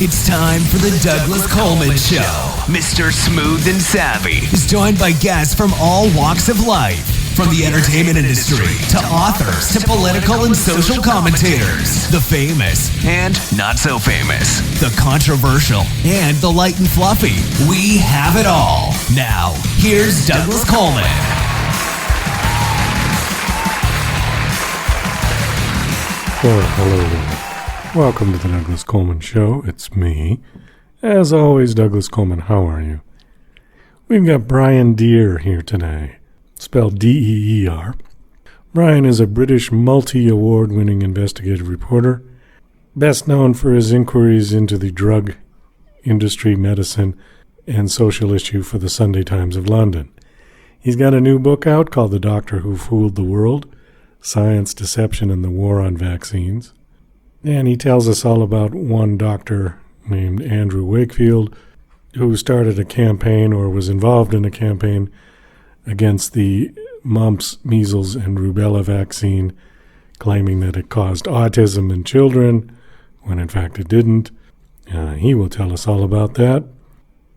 It's time for the Douglas Coleman Show. Mr. Smooth and Savvy is joined by guests from all walks of life, from the entertainment industry to authors to political and social commentators, the famous and not so famous, the controversial and the light and fluffy. We have it all. Now, here's Douglas Coleman. Well, hello. Welcome to the Douglas Coleman Show. It's me. As always, Douglas Coleman. How are you? We've got Brian Deer here today, spelled D-E-E-R. Brian is a British multi-award-winning investigative reporter, best known for his inquiries into the drug industry, medicine, and social issue for the Sunday Times of London. He's got a new book out called The Doctor Who Fooled the World: Science, Deception, and the War on Vaccines. And he tells us all about one doctor named Andrew Wakefield who started a campaign or was involved in a campaign against the mumps, measles, and rubella vaccine, claiming that it caused autism in children, when in fact it didn't. He will tell us all about that.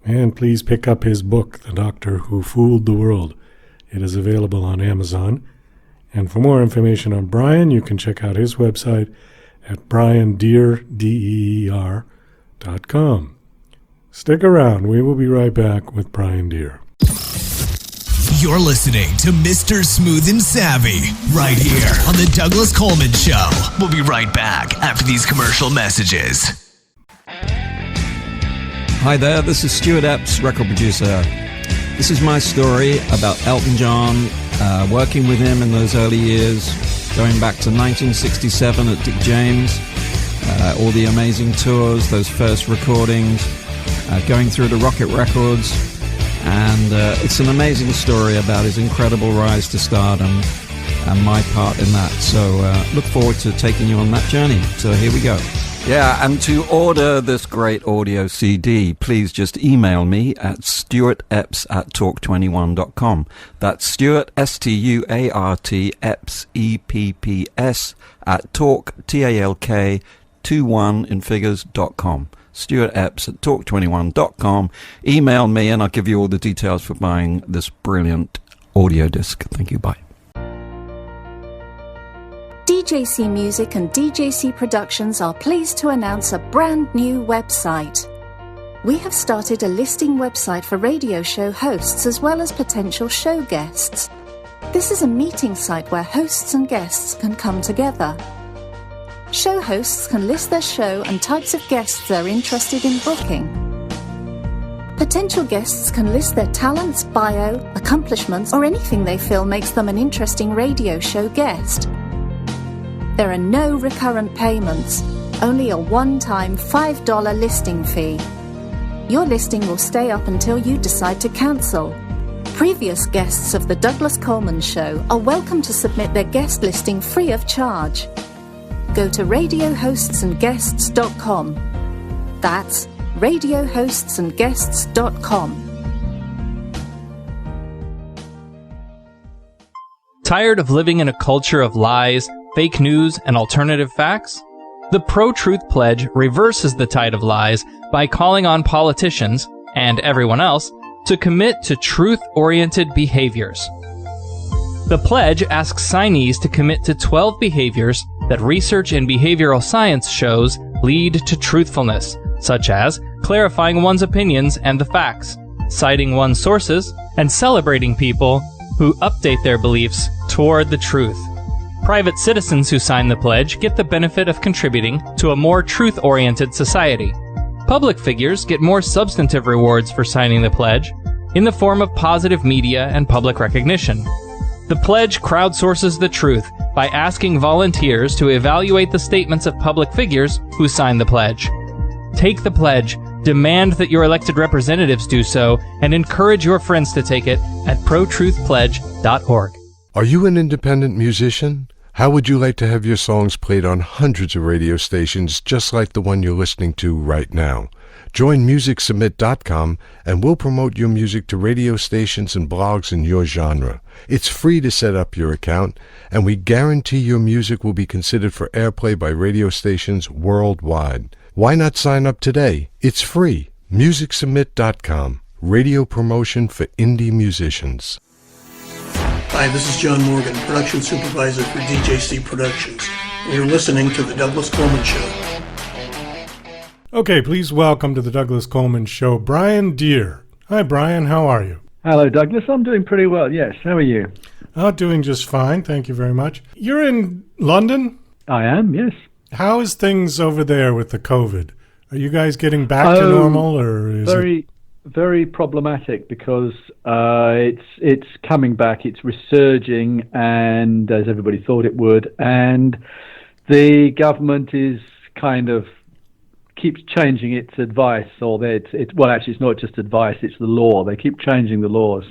And please pick up his book, The Doctor Who Fooled the World. It is available on Amazon. And for more information on Brian, you can check out his website at briandeer.com. Stick around. We will be right back with Brian Deer. You're listening to Mr. Smooth and Savvy right here on the Douglas Coleman Show. We'll be right back after these commercial messages. Hi there, this is Stuart Epps, record producer. This is my story about Elton John, working with him in those early years, going back to 1967 at Dick James, all the amazing tours, those first recordings, going through to Rocket Records, and it's an amazing story about his incredible rise to stardom and my part in that. So look forward to taking you on that journey. So here we go. Yeah, and to order this great audio CD, please just email me at stuartepps@talk21.com. That's Stuart, S-T-U-A-R-T, Epps, E-P-P-S, at talk, T-A-L-K, 21 in figures.com. Stuart Epps at talk21.com. Email me and I'll give you all the details for buying this brilliant audio disc. Thank you, bye. DJC Music and DJC Productions are pleased to announce a brand new website. We have started a listing website for radio show hosts as well as potential show guests. This is a meeting site where hosts and guests can come together. Show hosts can list their show and types of guests they're interested in booking. Potential guests can list their talents, bio, accomplishments, or anything they feel makes them an interesting radio show guest. There are no recurrent payments, only a one-time $5 listing fee. Your listing will stay up until you decide to cancel. Previous guests of the Douglas Coleman Show are welcome to submit their guest listing free of charge. Go to radiohostsandguests.com. That's radiohostsandguests.com. Tired of living in a culture of lies, fake news, and alternative facts? The Pro-Truth Pledge reverses the tide of lies by calling on politicians, and everyone else, to commit to truth-oriented behaviors. The pledge asks signees to commit to 12 behaviors that research in behavioral science shows lead to truthfulness, such as clarifying one's opinions and the facts, citing one's sources, and celebrating people who update their beliefs toward the truth. Private citizens who sign the pledge get the benefit of contributing to a more truth-oriented society. Public figures get more substantive rewards for signing the pledge in the form of positive media and public recognition. The pledge crowdsources the truth by asking volunteers to evaluate the statements of public figures who sign the pledge. Take the pledge, demand that your elected representatives do so, and encourage your friends to take it at protruthpledge.org. Are you an independent musician? How would you like to have your songs played on hundreds of radio stations just like the one you're listening to right now? Join MusicSubmit.com and we'll promote your music to radio stations and blogs in your genre. It's free to set up your account, and we guarantee your music will be considered for airplay by radio stations worldwide. Why not sign up today? It's free. MusicSubmit.com. Radio promotion for indie musicians. Hi, this is John Morgan, production supervisor for DJC Productions. You're listening to The Douglas Coleman Show. Okay, please welcome to the Douglas Coleman Show, Brian Deere. Hi, Brian. How are you? Hello, Douglas. I'm doing pretty well, yes. How are you? Doing just fine. Thank you very much. You're in London? I am, yes. How is things over there with the COVID? Are you guys getting back to normal, or is it... Very problematic because it's coming back, it's resurging, and as everybody thought it would, and the government is kind of keeps changing its advice, or well, actually, it's not just advice; it's the law. They keep changing the laws,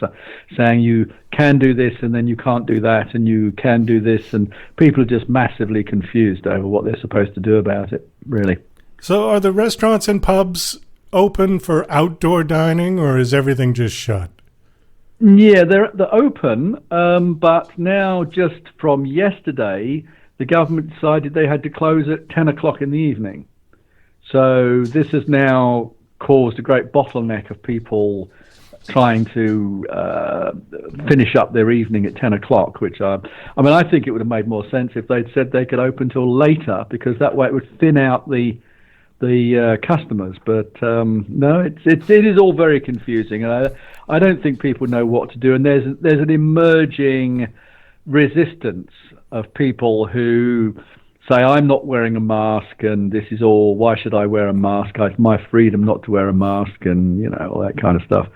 saying you can do this and then you can't do that, and you can do this, and people are just massively confused over what they're supposed to do about it. Really. So, are the restaurants and pubs open for outdoor dining, or is everything just shut? Yeah, they're open, but now just from yesterday, the government decided they had to close at 10 o'clock in the evening. So this has now caused a great bottleneck of people trying to finish up their evening at 10 o'clock, which I think it would have made more sense if they'd said they could open till later, because that way it would thin out the customers, but no, it is all very confusing, and I don't think people know what to do. And there's an emerging resistance of people who say, "I'm not wearing a mask, and this is all. Why should I wear a mask? It's my freedom not to wear a mask," and all that kind of stuff.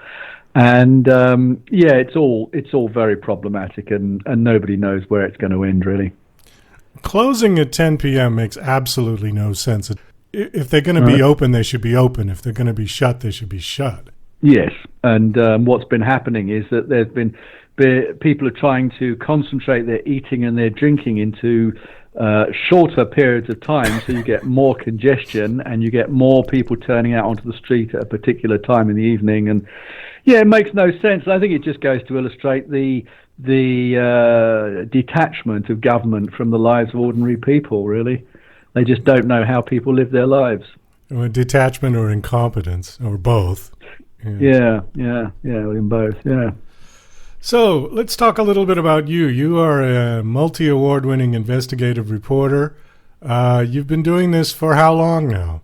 And it's all very problematic, and nobody knows where it's going to end, really. Closing at 10 p.m. makes absolutely no sense. If they're going to be open, they should be open. If they're going to be shut, they should be shut. Yes, and what's been happening is that there's been people are trying to concentrate their eating and their drinking into shorter periods of time, so you get more congestion and you get more people turning out onto the street at a particular time in the evening. And yeah, it makes no sense. I think it just goes to illustrate the detachment of government from the lives of ordinary people, really. They just don't know how people live their lives. Or detachment or incompetence, or both. Yeah, in both, yeah. So let's talk a little bit about you. You are a multi-award-winning investigative reporter. You've been doing this for how long now?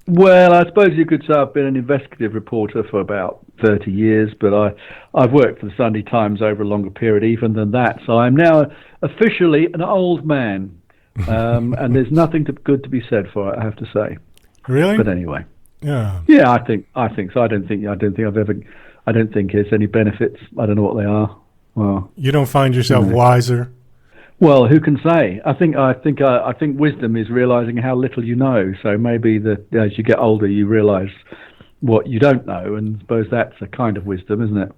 Well, I suppose you could say I've been an investigative reporter for about 30 years, but I've worked for the Sunday Times over a longer period even than that. So I'm now officially an old man. And there's nothing good to be said for it, I have to say. Really? But anyway. Yeah. Yeah, I think so. I don't think there's any benefits. I don't know what they are. Well, you don't find yourself wiser? Well, who can say? I think wisdom is realizing how little you know. So maybe as you get older, you realize what you don't know, and I suppose that's a kind of wisdom, isn't it?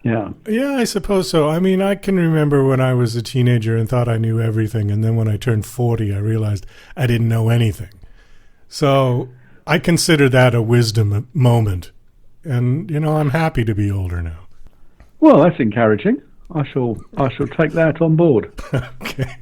Yeah. Yeah, I suppose so. I mean, I can remember when I was a teenager and thought I knew everything, and then when I turned 40, I realized I didn't know anything. So I consider that a wisdom moment, and I'm happy to be older now. Well, that's encouraging. I shall take that on board. Okay.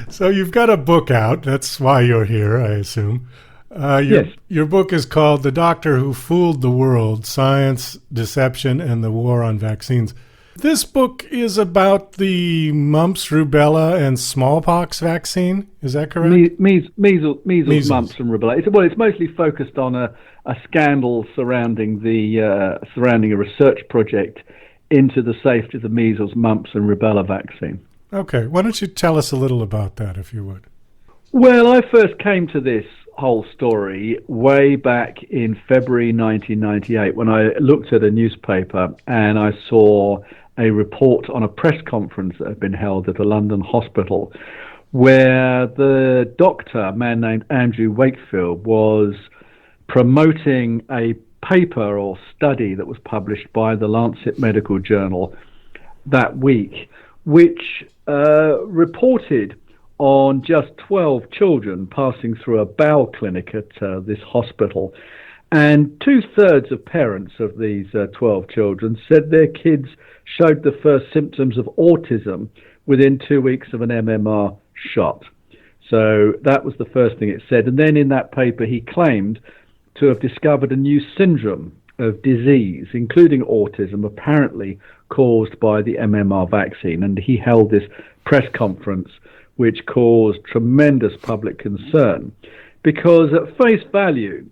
So you've got a book out. That's why you're here, I assume. Yes. Your book is called The Doctor Who Fooled the World, Science, Deception, and the War on Vaccines. This book is about the mumps, rubella, and smallpox vaccine. Is that correct? Measles, mumps, and rubella. It's mostly focused on a scandal surrounding a research project into the safety of the measles, mumps, and rubella vaccine. Okay. Why don't you tell us a little about that, if you would? Well, I first came to this whole story way back in February 1998 when I looked at a newspaper and I saw a report on a press conference that had been held at a London hospital where the doctor, a man named Andrew Wakefield, was promoting a paper or study that was published by the Lancet Medical Journal that week, which reported on just 12 children passing through a bowel clinic at this hospital. And 2/3 of parents of these 12 children said their kids showed the first symptoms of autism within 2 weeks of an MMR shot. So that was the first thing it said. And then in that paper, he claimed to have discovered a new syndrome of disease, including autism, apparently caused by the MMR vaccine. And he held this press conference, which caused tremendous public concern, because at face value,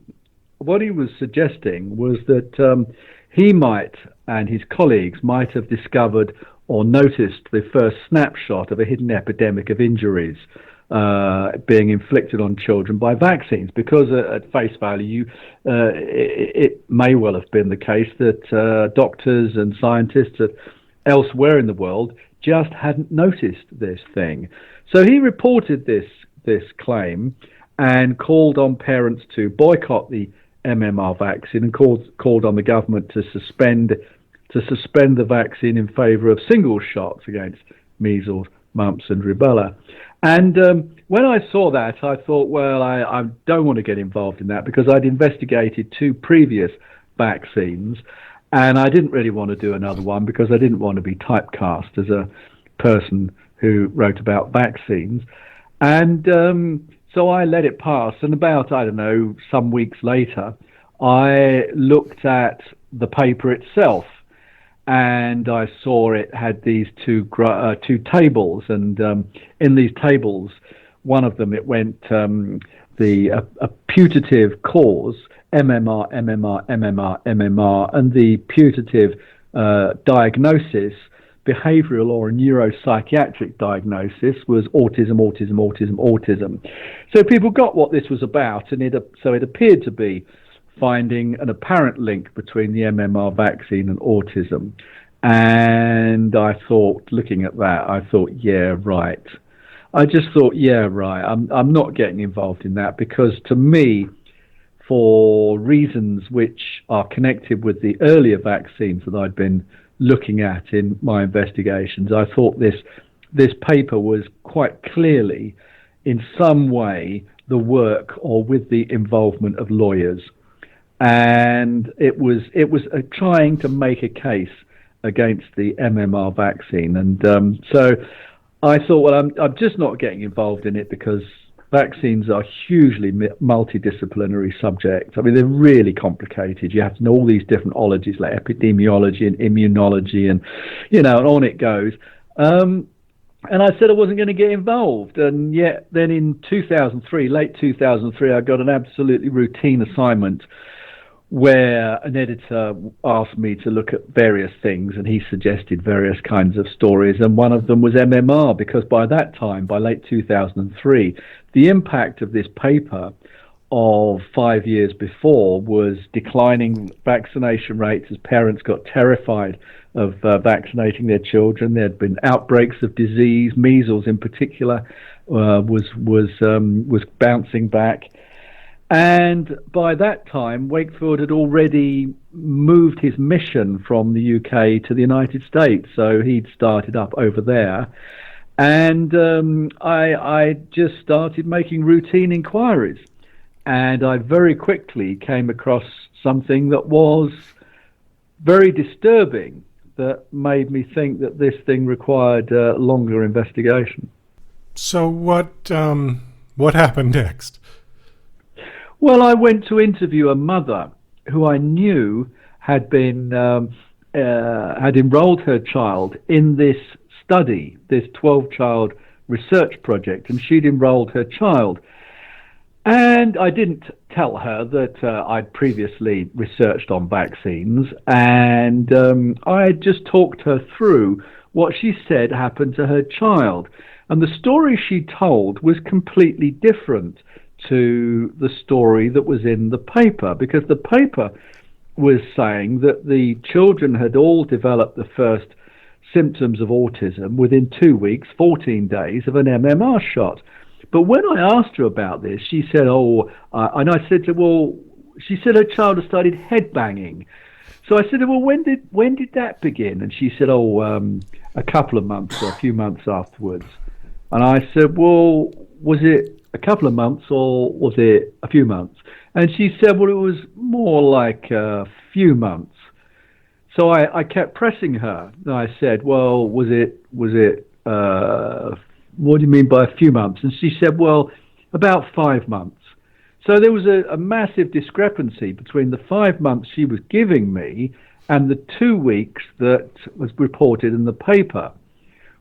what he was suggesting was that he might, and his colleagues might have discovered or noticed the first snapshot of a hidden epidemic of injuries being inflicted on children by vaccines, because at face value, it may well have been the case that doctors and scientists elsewhere in the world just hadn't noticed this thing. So he reported this claim and called on parents to boycott the MMR vaccine, and called on the government to suspend the vaccine in favour of single shots against measles, mumps and rubella. And when I saw that, I thought, well, I don't want to get involved in that, because I'd investigated 2 previous vaccines, and I didn't really want to do another one because I didn't want to be typecast as a person who wrote about vaccines. And so I let it pass, and about, I don't know, some weeks later, I looked at the paper itself, and I saw it had these two tables, and in these tables, one of them, it went a putative cause, MMR, MMR, MMR, MMR, and the putative diagnosis, behavioral or neuropsychiatric diagnosis, was autism, autism, autism, autism. So people got what this was about, and it appeared to be finding an apparent link between the MMR vaccine and autism. And I thought, looking at that, I thought, yeah, right. I just thought, yeah, right. I'm not getting involved in that, because to me, for reasons which are connected with the earlier vaccines that I'd been looking at in my investigations, I thought this paper was quite clearly, in some way, the work or with the involvement of lawyers, and it was trying to make a case against the MMR vaccine, and so I thought, well, I'm just not getting involved in it, because vaccines are hugely multidisciplinary subjects. I mean, they're really complicated. You have to know all these different ologies like epidemiology and immunology, and and on it goes. And I said I wasn't going to get involved, and yet then in 2003, late 2003, I got an absolutely routine assignment where an editor asked me to look at various things, and he suggested various kinds of stories, and one of them was MMR, because by that time, by late 2003, the impact of this paper of 5 years before was declining vaccination rates as parents got terrified of vaccinating their children. There had been outbreaks of disease, measles in particular, was bouncing back. And by that time, Wakefield had already moved his mission from the UK to the United States, so he'd started up over there. And I just started making routine inquiries. And I very quickly came across something that was very disturbing, that made me think that this thing required longer investigation. So what happened next? Well, I went to interview a mother who I knew had been had enrolled her child in this study, this 12-child research project, and she'd enrolled her child. And I didn't tell her that I'd previously researched on vaccines, and I just talked her through what she said happened to her child. And the story she told was completely different to the story that was in the paper, because the paper was saying that the children had all developed the first symptoms of autism within 2 weeks, 14 days of an MMR shot. But when I asked her about this, she said, and I said to her, well, she said her child had started headbanging. So I said, well, when did that begin? And she said, a couple of months or a few months afterwards. And I said, well, was it a couple of months or was it a few months? And she said, well, it was more like a few months. So I kept pressing her. And I said, well, was it what do you mean by a few months? And she said, well, about 5 months. So there was a massive discrepancy between the 5 months she was giving me and the 2 weeks that was reported in the paper.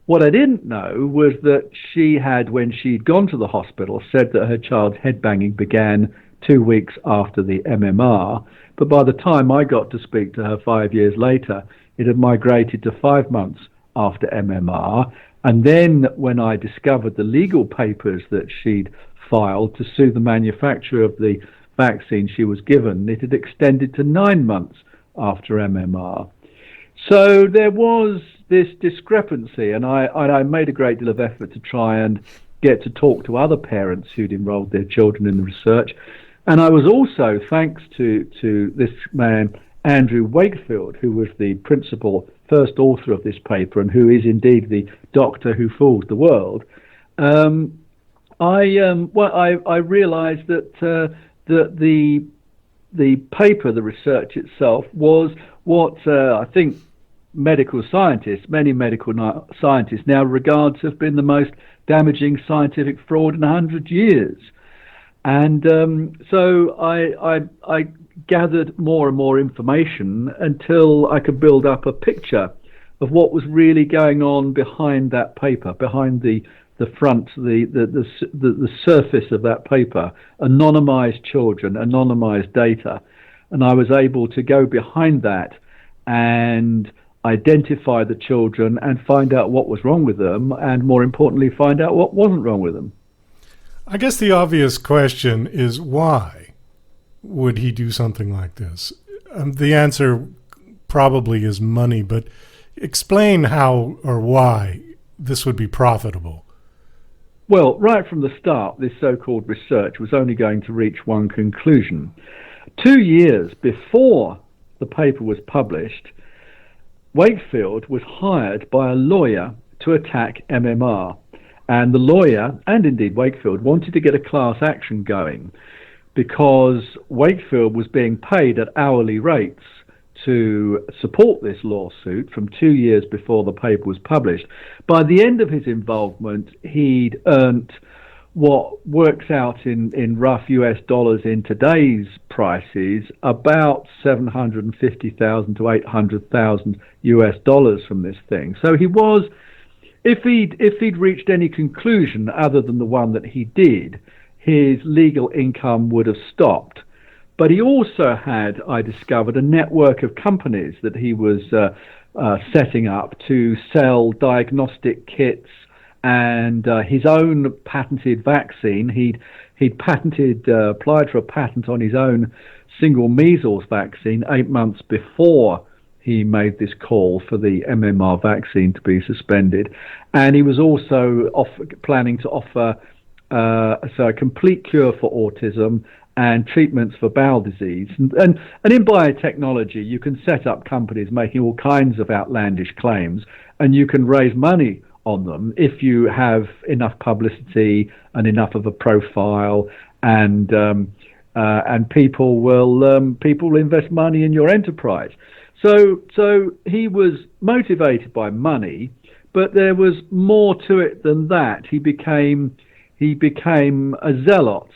What I didn't know was that she had, when she'd gone to the hospital, said that her child's headbanging began 2 weeks after the MMR. But by the time I got to speak to her 5 years later, it had migrated to 5 months after MMR. And then when I discovered the legal papers that she'd filed to sue the manufacturer of the vaccine she was given, it had extended to 9 months after MMR. So there was this discrepancy, and I made a great deal of effort to try and get to talk to other parents who'd enrolled their children in the research. And I was also, thanks to this man, Andrew Wakefield, who was the first author of this paper, and who is indeed the doctor who fooled the world, I realized that the paper, the research itself, was what I think many medical scientists now regards have been the most damaging scientific fraud in 100 years. And so I gathered more and more information until I could build up a picture of what was really going on behind that paper, behind the front, the surface of that paper, anonymized children, anonymized data. And I was able to go behind that and identify the children and find out what was wrong with them, and more importantly, find out what wasn't wrong with them. I guess the obvious question is, why would he do something like this? The answer probably is money, but explain how or why this would be profitable. Well, right from the start, this so-called research was only going to reach one conclusion. 2 years before the paper was published, Wakefield was hired by a lawyer to attack MMR. And the lawyer, and indeed Wakefield, wanted to get a class action going because Wakefield was being paid at hourly rates to support this lawsuit from 2 years before the paper was published. By the end of his involvement, he'd earned what works out in rough US dollars in today's prices about $750,000 to $800,000 US dollars from this thing. So he was, if he'd reached any conclusion other than the one that he did, his legal income would have stopped. But he also had, I discovered, a network of companies that he was setting up to sell diagnostic kits and his own patented vaccine. He'd applied for a patent on his own single measles vaccine 8 months before he made this call for the MMR vaccine to be suspended. And he was also planning to offer a complete cure for autism and treatments for bowel disease. And in biotechnology, you can set up companies making all kinds of outlandish claims, and you can raise money on them if you have enough publicity and enough of a profile, and people will invest money in your enterprise. So he was motivated by money, but there was more to it than that. He became a zealot,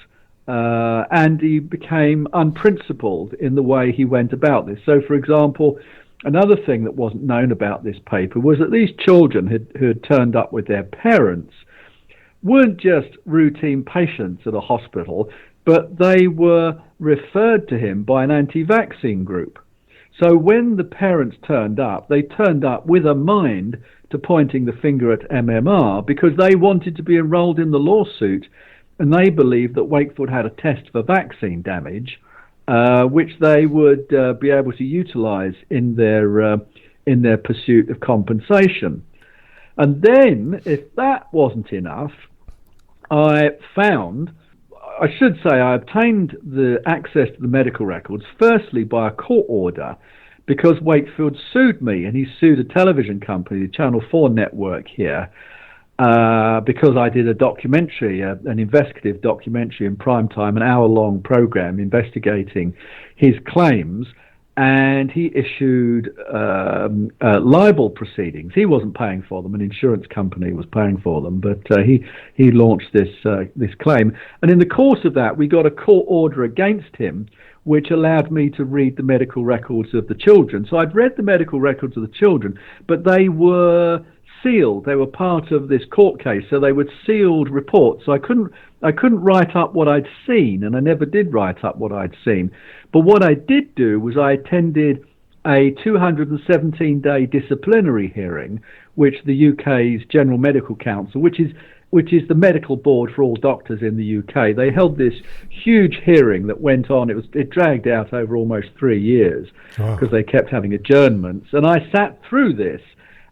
and he became unprincipled in the way he went about this. So, for example, another thing that wasn't known about this paper was that these children who had turned up with their parents weren't just routine patients at a hospital, but they were referred to him by an anti-vaccine group. So when the parents turned up, they turned up with a mind to pointing the finger at MMR because they wanted to be enrolled in the lawsuit, and they believed that Wakefield had a test for vaccine damage, which they would be able to utilize in their pursuit of compensation. And then, if that wasn't enough, I obtained the access to the medical records, firstly by a court order, because Wakefield sued me, and he sued a television company, the Channel 4 network here, because I did a documentary, an investigative documentary in prime time, an hour-long program investigating his claims. and he issued libel proceedings. He wasn't paying for them; an insurance company was paying for them. But he launched this claim, and in the course of that, we got a court order against him, which allowed me to read the medical records of the children. So I'd read the medical records of the children, but they were sealed. They were part of this court case, so they were sealed reports. So I couldn't write up what I'd seen, and I never did write up what I'd seen. But what I did do was I attended a 217-day disciplinary hearing, which the UK's General Medical Council, which is the medical board for all doctors in the UK, they held this huge hearing that went on. It dragged out over almost 3 years because they kept having adjournments. And I sat through this,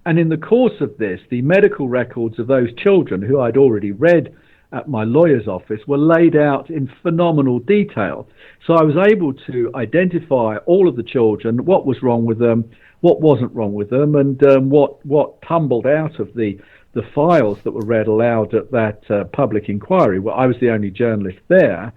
and in the course of this, the medical records of those children who I'd already read at my lawyer's office were laid out in phenomenal detail. So I was able to identify all of the children, what was wrong with them, what wasn't wrong with them, and what tumbled out of the files that were read aloud at that public inquiry. Well, I was the only journalist there.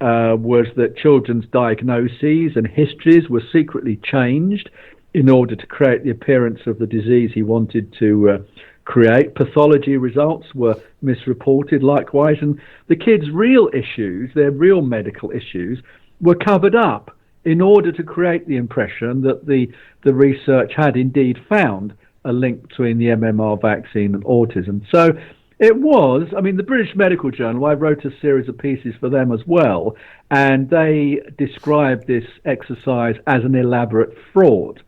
Was that children's diagnoses and histories were secretly changed in order to create the appearance of the disease he wanted to create. Pathology results were misreported likewise, and the kids' real issues, their real medical issues, were covered up in order to create the impression that the research had indeed found a link between the MMR vaccine and autism. So it was, the British Medical Journal, I wrote a series of pieces for them as well, and they described this exercise as an elaborate fraud.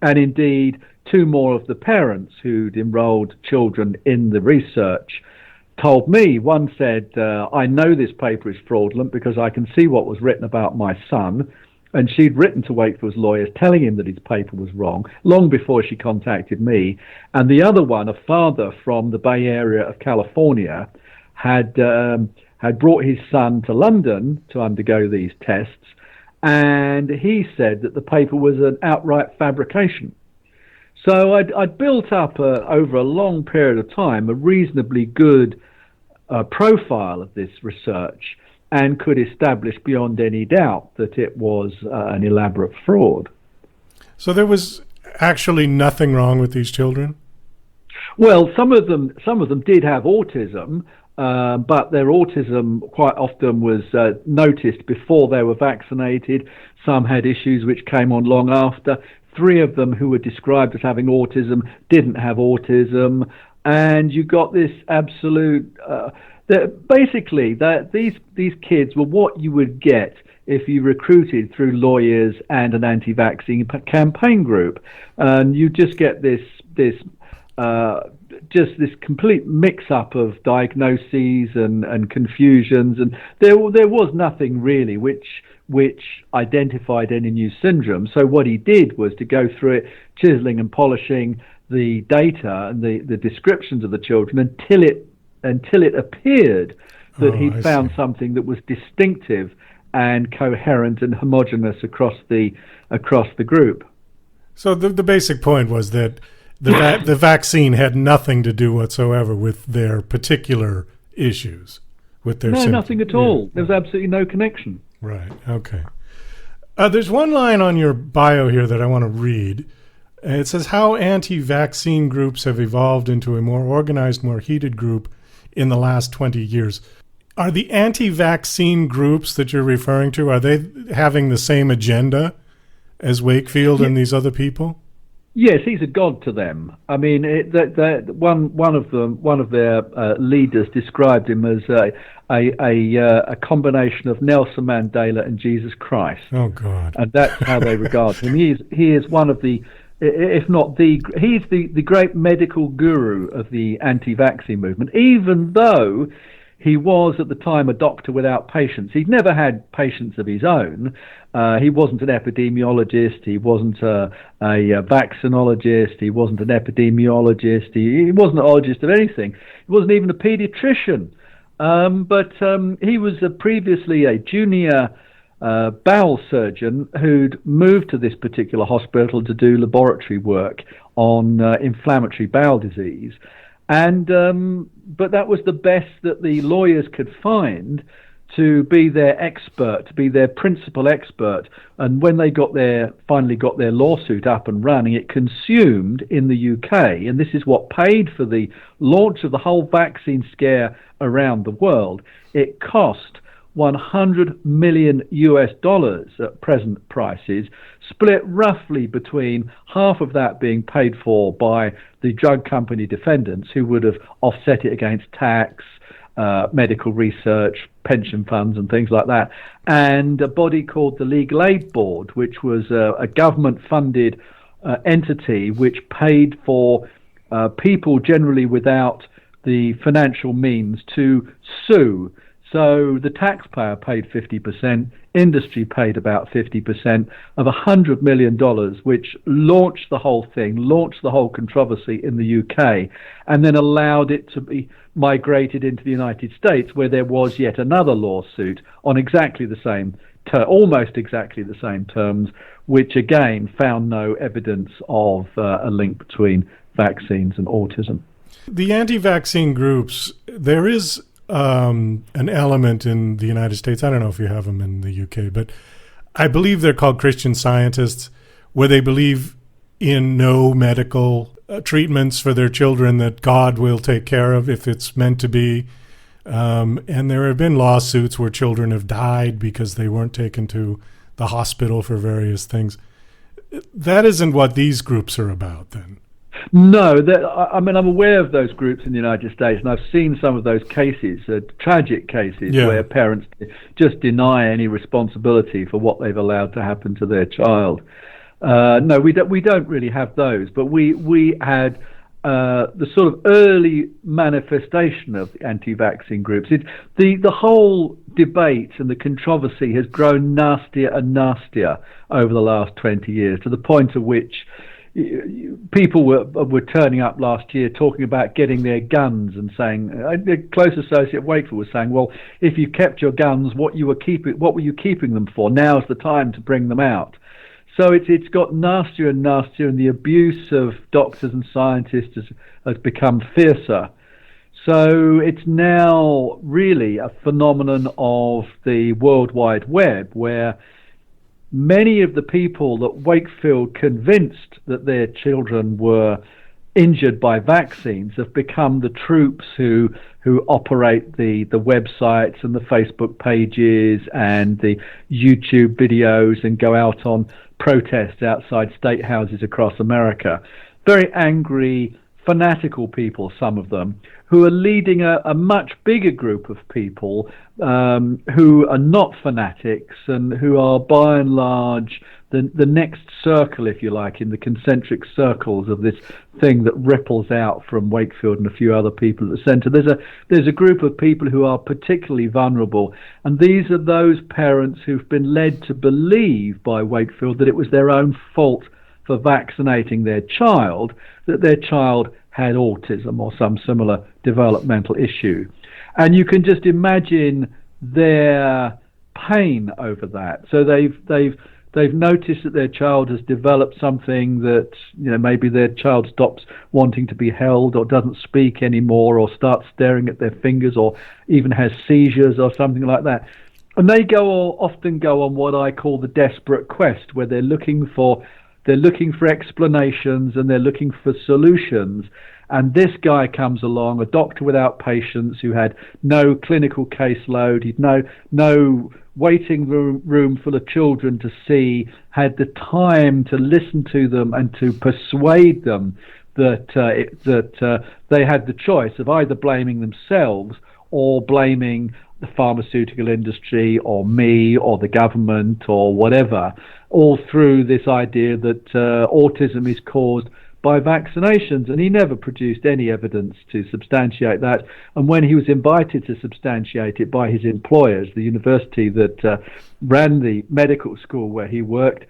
And indeed, 2 more of the parents who'd enrolled children in the research told me. One said, I know this paper is fraudulent because I can see what was written about my son. And she'd written to Wakefield's lawyers telling him that his paper was wrong long before she contacted me. And the other one, a father from the Bay Area of California, had brought his son to London to undergo these tests. And he said that the paper was an outright fabrication. So I'd built up over a long period of time a reasonably good profile of this research, and could establish beyond any doubt that it was an elaborate fraud. So there was actually nothing wrong with these children? Well, some of them did have autism, but their autism quite often was noticed before they were vaccinated. Some had issues which came on long after. 3 of them who were described as having autism didn't have autism, and you got this absolute... basically, these kids were what you would get if you recruited through lawyers and an anti-vaccine campaign group, and you just get this complete mix-up of diagnoses and confusions, and there was nothing really which identified any new syndrome. So what he did was to go through it, chiseling and polishing the data and the descriptions of the children until it appeared that he'd found something that was distinctive and coherent and homogeneous across the group. So the basic point was that the vaccine had nothing to do whatsoever with their particular issues, with their symptoms. Nothing at all. Yeah. There was absolutely no connection. Right. Okay. There's one line on your bio here that I want to read. It says how anti-vaccine groups have evolved into a more organized, more heated group in the last 20 years. Are the anti-vaccine groups that you're referring to, are they having the same agenda as Wakefield and these other people? Yes, he's a god to them. I mean, one of their leaders described him as a combination of Nelson Mandela and Jesus Christ. Oh God! And that's how they regard him. He is one of the, if not the, he's the great medical guru of the anti-vaccine movement. Even though he was at the time a doctor without patients, he'd never had patients of his own. He wasn't an epidemiologist. He wasn't a vaccinologist. He wasn't an epidemiologist. He wasn't an ologist of anything. He wasn't even a pediatrician. But he was previously a junior bowel surgeon who'd moved to this particular hospital to do laboratory work on inflammatory bowel disease. And but that was the best that the lawyers could find to be their expert, to be their principal expert. And when they finally got their lawsuit up and running, it consumed in the UK, and this is what paid for the launch of the whole vaccine scare around the world. It cost $100 million at present prices, split roughly between half of that being paid for by the drug company defendants, who would have offset it against tax, medical research, pension funds and things like that, and a body called the Legal Aid Board, which was a government-funded entity which paid for people generally without the financial means to sue. So the taxpayer paid 50%, industry paid about 50% of $100 million, which launched the whole thing, launched the whole controversy in the UK, and then allowed it to be migrated into the United States, where there was yet another lawsuit on exactly the same, almost exactly the same terms, which again found no evidence of a link between vaccines and autism. The anti-vaccine groups, there is an element in the United States, I don't know if you have them in the UK, but I believe they're called Christian Scientists, where they believe in no medical treatments for their children that God will take care of if it's meant to be. And there have been lawsuits where children have died because they weren't taken to the hospital for various things. That isn't what these groups are about then. No, I'm aware of those groups in the United States, and I've seen some of those cases, tragic cases, where parents just deny any responsibility for what they've allowed to happen to their child. No, we don't really have those, but we had the sort of early manifestation of the anti-vaccine groups. The whole debate and the controversy has grown nastier and nastier over the last 20 years, to the point at which people were turning up last year talking about getting their guns and saying, a close associate of Wakefield was saying, well, if you kept your guns, what were you keeping them for? Now's the time to bring them out. So it's got nastier and nastier, and the abuse of doctors and scientists has become fiercer. So it's now really a phenomenon of the World Wide Web, where many of the people that Wakefield convinced that their children were injured by vaccines have become the troops who operate the websites and the Facebook pages and the YouTube videos and go out on protests outside state houses across America. Very angry, fanatical people, some of them, who are leading a much bigger group of people who are not fanatics and who are by and large the next circle, if you like, in the concentric circles of this thing that ripples out from Wakefield and a few other people at the centre. There's a group of people who are particularly vulnerable, and these are those parents who've been led to believe by Wakefield that it was their own fault for vaccinating their child, that their child had autism or some similar developmental issue. And you can just imagine their pain over that. So they've noticed that their child has developed something that, maybe their child stops wanting to be held or doesn't speak anymore or starts staring at their fingers or even has seizures or something like that. And they often go on what I call the desperate quest, where they're looking for explanations and they're looking for solutions. And this guy comes along, a doctor without patients, who had no clinical caseload, he'd no waiting room full of children to see, had the time to listen to them and to persuade them that they had the choice of either blaming themselves or blaming the pharmaceutical industry or me or the government or whatever, all through this idea that autism is caused by vaccinations. And he never produced any evidence to substantiate that. And when he was invited to substantiate it by his employers, the university that ran the medical school where he worked,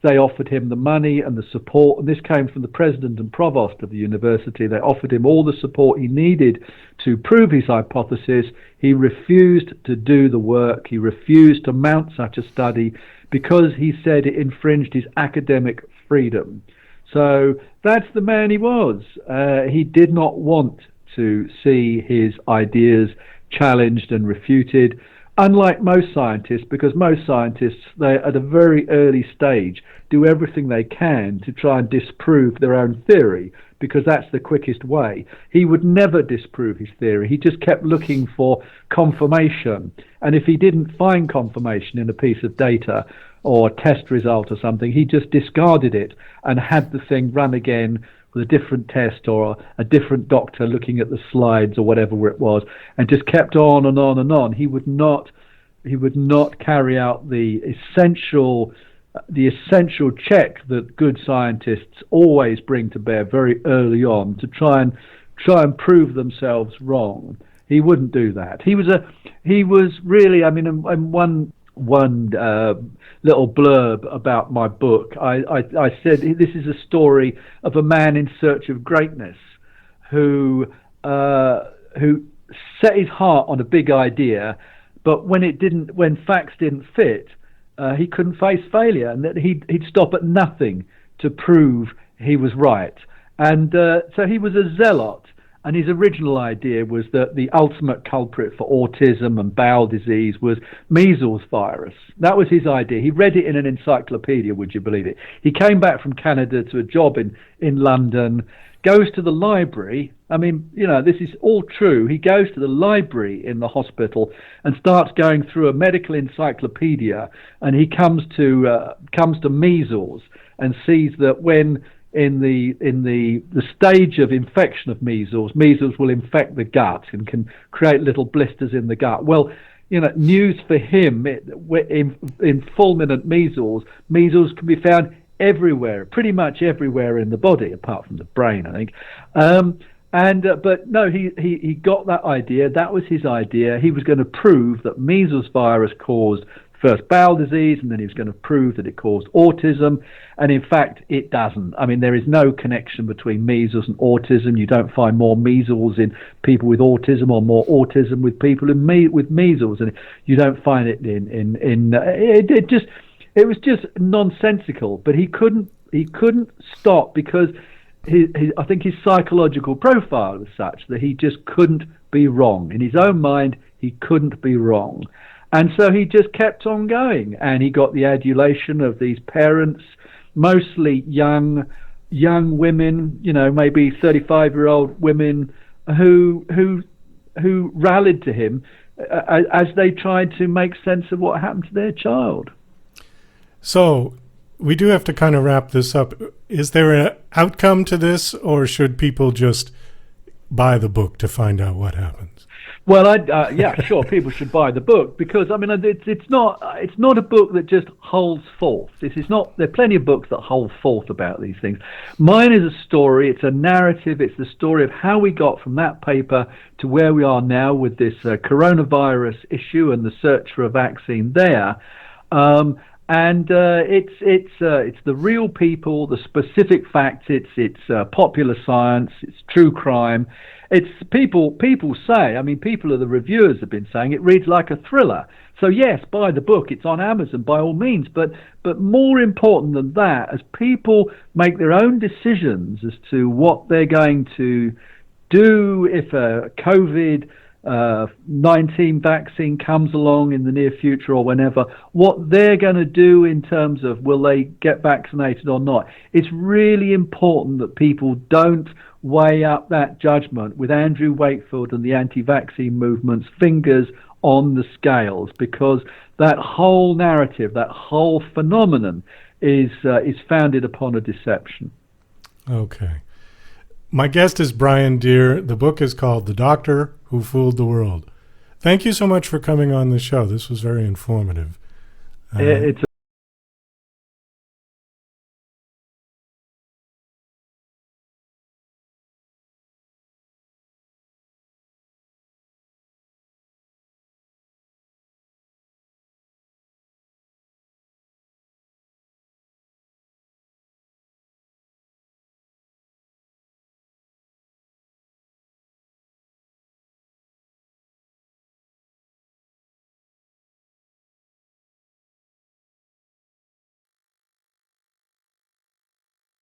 they offered him the money and the support, and this came from the president and provost of the university. They offered him all the support he needed to prove his hypothesis. He refused to do the work. He refused to mount such a study because he said it infringed his academic freedom. So that's the man he was. He did not want to see his ideas challenged and refuted. unlike most scientists, because most scientists, they at a very early stage do everything they can to try and disprove their own theory, because that's the quickest way. He would never disprove his theory. He just kept looking for confirmation. And if he didn't find confirmation in a piece of data or test result or something, he just discarded it and had the thing run again with a different test or a different doctor looking at the slides or whatever it was, and just kept on and on and on. He would not carry out the essential check that good scientists always bring to bear very early on to try and prove themselves wrong. He wouldn't do that. He was really, I mean, and one little blurb about my book, I said this is a story of a man in search of greatness who set his heart on a big idea, but when facts didn't fit, he couldn't face failure, and that he'd stop at nothing to prove he was right. And so he was a zealot, and his original idea was that the ultimate culprit for autism and bowel disease was measles virus. That was his idea. He read it in an encyclopedia, would you believe it? He came back from Canada to a job in London, goes to the library. I mean, you know, this is all true. He goes to the library in the hospital and starts going through a medical encyclopedia, and he comes to measles and sees that when in the stage of infection of measles will infect the gut and can create little blisters in the gut. Well, you know, news for him, in fulminant measles can be found everywhere, pretty much everywhere in the body, apart from the brain, I think. But no, he got that idea. That was his idea. He was going to prove that measles virus caused first bowel disease, and then he was going to prove that it caused autism. And in fact, it doesn't. I mean, there is no connection between measles and autism. You don't find more measles in people with autism or more autism with people with measles, and you don't find it it was just nonsensical. But he couldn't stop, because I think his psychological profile was such that he just couldn't be wrong. In his own mind, he couldn't be wrong. And so he just kept on going, and he got the adulation of these parents, mostly young women, you know, maybe 35-year-old women who rallied to him as they tried to make sense of what happened to their child. So we do have to kind of wrap this up. Is there an outcome to this, or should people just buy the book to find out what happens? Well, yeah, sure, people should buy the book, because I mean, it's not a book that just holds forth. This is not. There are plenty of books that hold forth about these things. Mine is a story. It's a narrative. It's the story of how we got from that paper to where we are now with this coronavirus issue and the search for a vaccine there. And it's the real people, the specific facts. It's popular science. It's true crime. It's people say. I mean, the reviewers have been saying it reads like a thriller. So yes, buy the book. It's on Amazon by all means. But more important than that, as people make their own decisions as to what they're going to do if a COVID-19 vaccine comes along in the near future or whenever, what they're going to do in terms of will they get vaccinated or not. It's really important that people don't weigh up that judgment with Andrew Wakefield and the anti-vaccine movement's fingers on the scales, because that whole narrative, that whole phenomenon is founded upon a deception. Okay. My guest is Brian Deer. The book is called The Doctor Who Fooled the World. Thank you so much for coming on the show. This was very informative. It's